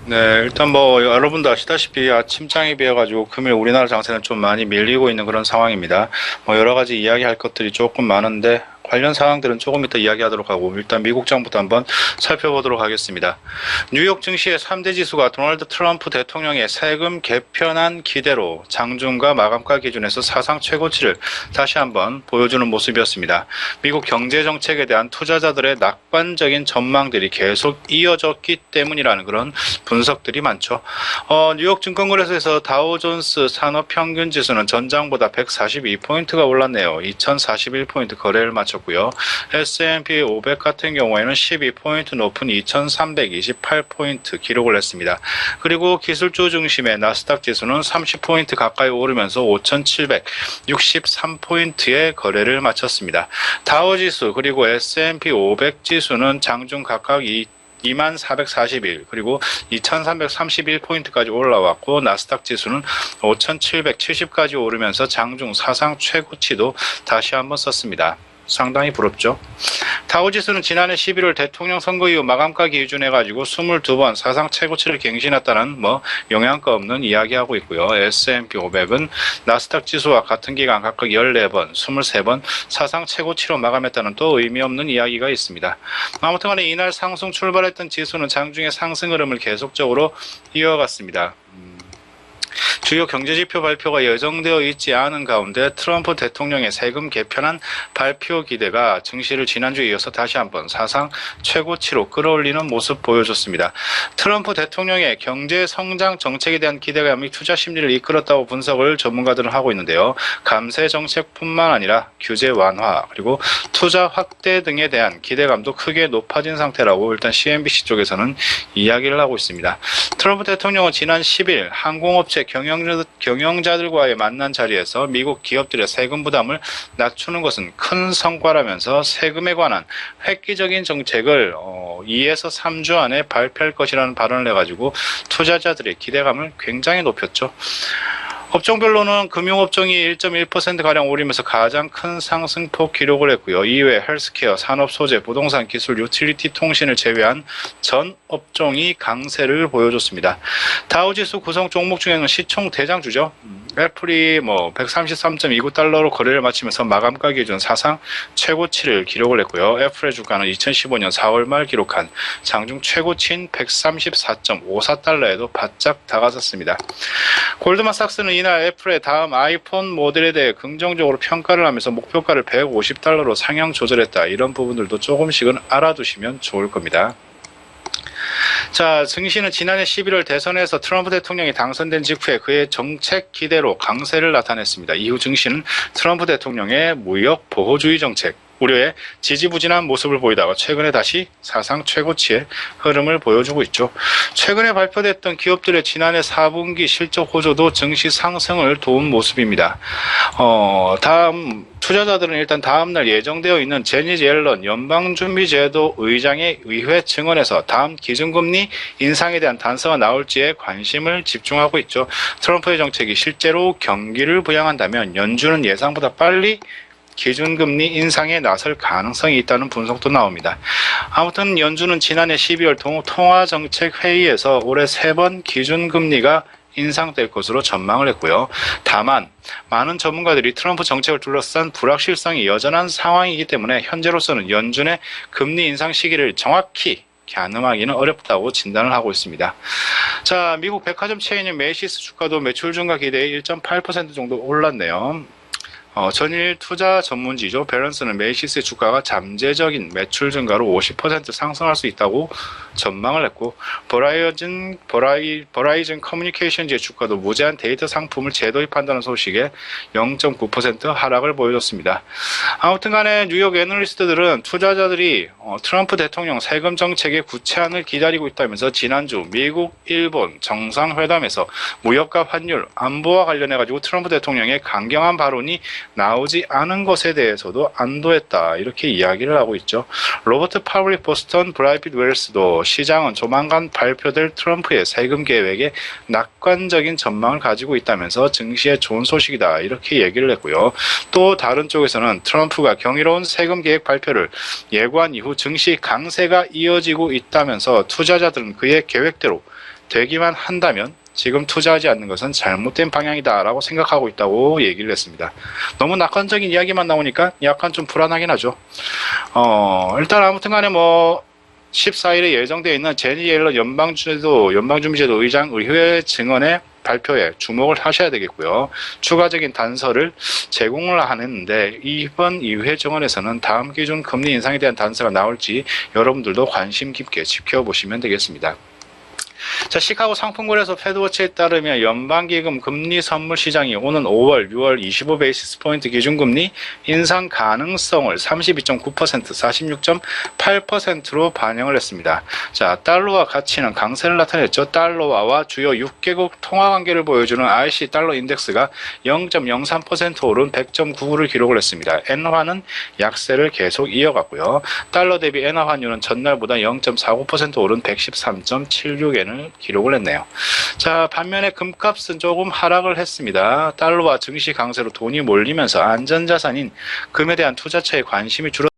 네, 일단 뭐 여러분도 아시다시피 아침장에 비해 가지고 금일 우리나라 장세는 좀 많이 밀리고 있는 그런 상황입니다. 뭐 여러 가지 이야기할 것들이 조금 많은데 관련 사항들은 조금 이따 이야기하도록 하고 일단 미국장부터 한번 살펴보도록 하겠습니다. 뉴욕 증시의 3대 지수가 도널드 트럼프 대통령의 세금 개편안 기대로 장중과 마감가 기준에서 사상 최고치를 다시 한번 보여주는 모습이었습니다. 미국 경제 정책에 대한 투자자들의 낙관적인 전망들이 계속 이어졌기 때문이라는 그런 분석들이 많죠. 뉴욕 증권거래소에서 다우존스 산업평균지수는 전장보다 142포인트가 올랐네요. 2041포인트 거래를 마쳤고요. S&P 500 같은 경우에는 12포인트 높은 2328포인트 기록을 했습니다. 그리고 기술주 중심의 나스닥 지수는 30포인트 가까이 오르면서 5763포인트의 거래를 마쳤습니다. 다우지수 그리고 S&P 500 지수는 장중 각각 2441 그리고 2331포인트까지 올라왔고 나스닥 지수는 5770까지 오르면서 장중 사상 최고치도 다시 한번 썼습니다. 상당히 부럽죠. 다우지수는 지난해 11월 대통령 선거 이후 마감가 기준해 가지고 22번 사상 최고치를 갱신했다는 영향가 없는 이야기하고 있고요. S&P 500은 나스닥 지수와 같은 기간 각각 14번, 23번 사상 최고치로 마감했다는 또 의미 없는 이야기가 있습니다. 아무튼 간에 이날 상승 출발했던 지수는 장중의 상승 흐름을 계속적으로 이어갔습니다. 주요 경제지표 발표가 예정되어 있지 않은 가운데 트럼프 대통령의 세금 개편안 발표 기대가 증시를 지난주에 이어서 다시 한번 사상 최고치로 끌어올리는 모습 보여줬습니다. 트럼프 대통령의 경제 성장 정책에 대한 기대감이 투자 심리를 이끌었다고 분석을 전문가들은 하고 있는데요. 감세 정책뿐만 아니라 규제 완화 그리고 투자 확대 등에 대한 기대감도 크게 높아진 상태라고 일단 CNBC 쪽에서는 이야기를 하고 있습니다. 트럼프 대통령은 지난 10일 항공업체 경영자들과의 만난 자리에서 미국 기업들의 세금 부담을 낮추는 것은 큰 성과라면서 세금에 관한 획기적인 정책을 2에서 3주 안에 발표할 것이라는 발언을 해가지고 투자자들의 기대감을 굉장히 높였죠. 업종별로는 금융업종이 1.1%가량 오르면서 가장 큰 상승폭 기록을 했고요. 이외에 헬스케어, 산업소재, 부동산, 기술, 유틸리티, 통신을 제외한 전 업종이 강세를 보여줬습니다. 다우지수 구성 종목 중에는 시총 대장주죠. 애플이 133.29달러로 거래를 마치면서 마감가 기준 사상 최고치를 기록을 했고요. 애플의 주가는 2015년 4월 말 기록한 장중 최고치인 134.54달러에도 바짝 다가섰습니다. 골드만삭스는 이날 애플의 다음 아이폰 모델에 대해 긍정적으로 평가를 하면서 목표가를 150달러로 상향 조절했다. 이런 부분들도 조금씩은 알아두시면 좋을 겁니다. 자, 증시는 지난해 11월 대선에서 트럼프 대통령이 당선된 직후에 그의 정책 기대로 강세를 나타냈습니다. 이후 증시는 트럼프 대통령의 무역 보호주의 정책 우려에 지지부진한 모습을 보이다가 최근에 다시 사상 최고치의 흐름을 보여주고 있죠. 최근에 발표됐던 기업들의 지난해 4분기 실적 호조도 증시 상승을 도운 모습입니다. 투자자들은 일단 다음날 예정되어 있는 제니 옐런 연방준비제도 의장의 의회 증언에서 다음 기준금리 인상에 대한 단서가 나올지에 관심을 집중하고 있죠. 트럼프의 정책이 실제로 경기를 부양한다면 연준은 예상보다 빨리 기준금리 인상에 나설 가능성이 있다는 분석도 나옵니다. 아무튼 연준은 지난해 12월 통화정책회의에서 올해 3번 기준금리가 인상될 것으로 전망을 했고요. 다만 많은 전문가들이 트럼프 정책을 둘러싼 불확실성이 여전한 상황이기 때문에 현재로서는 연준의 금리 인상 시기를 정확히 가늠하기는 어렵다고 진단을 하고 있습니다. 자, 미국 백화점 체인인 메이시스 주가도 매출 증가 기대에 1.8% 정도 올랐네요. 전일 투자 전문지죠. 밸런스는 메이시스의 주가가 잠재적인 매출 증가로 50% 상승할 수 있다고 전망을 했고 버라이즌 커뮤니케이션즈의 주가도 무제한 데이터 상품을 재도입한다는 소식에 0.9% 하락을 보여줬습니다. 아무튼 간에 뉴욕 애널리스트들은 투자자들이 트럼프 대통령 세금 정책의 구체안을 기다리고 있다면서 지난주 미국, 일본 정상회담에서 무역과 환율, 안보와 관련해가지고 트럼프 대통령의 강경한 발언이 나오지 않은 것에 대해서도 안도했다 이렇게 이야기를 하고 있죠. 로버트 파월이 보스턴 프라이빗 웰스도 시장은 조만간 발표될 트럼프의 세금 계획에 낙관적인 전망을 가지고 있다면서 증시에 좋은 소식이다 이렇게 얘기를 했고요. 또 다른 쪽에서는 트럼프가 경이로운 세금 계획 발표를 예고한 이후 증시 강세가 이어지고 있다면서 투자자들은 그의 계획대로 되기만 한다면 지금 투자하지 않는 것은 잘못된 방향이다라고 생각하고 있다고 얘기를 했습니다. 너무 낙관적인 이야기만 나오니까 약간 좀 불안하긴 하죠. 일단 아무튼 간에 14일에 예정되어 있는 제니 옐런 연방준비제도 의장 의회 증언의 발표에 주목을 하셔야 되겠고요. 추가적인 단서를 제공을 하는데 이번 의회 증언에서는 다음 기준 금리 인상에 대한 단서가 나올지 여러분들도 관심 깊게 지켜보시면 되겠습니다. 자, 시카고 상품거래소 패드워치에 따르면 연방기금 금리 선물 시장이 오는 5월, 6월 25베이시스 포인트 기준금리 인상 가능성을 32.9%, 46.8%로 반영을 했습니다. 자, 달러와 가치는 강세를 나타냈죠. 달러화와 주요 6개국 통화 관계를 보여주는 RC 달러 인덱스가 0.03% 오른 100.99를 기록을 했습니다. 엔화는 약세를 계속 이어갔고요. 달러 대비 엔화 환율은 전날보다 0.49% 오른 113.76엔을 기록을 했네요. 자, 반면에 금값은 조금 하락을 했습니다. 달러와 증시 강세로 돈이 몰리면서 안전자산인 금에 대한 투자처의 관심이 줄었습니다.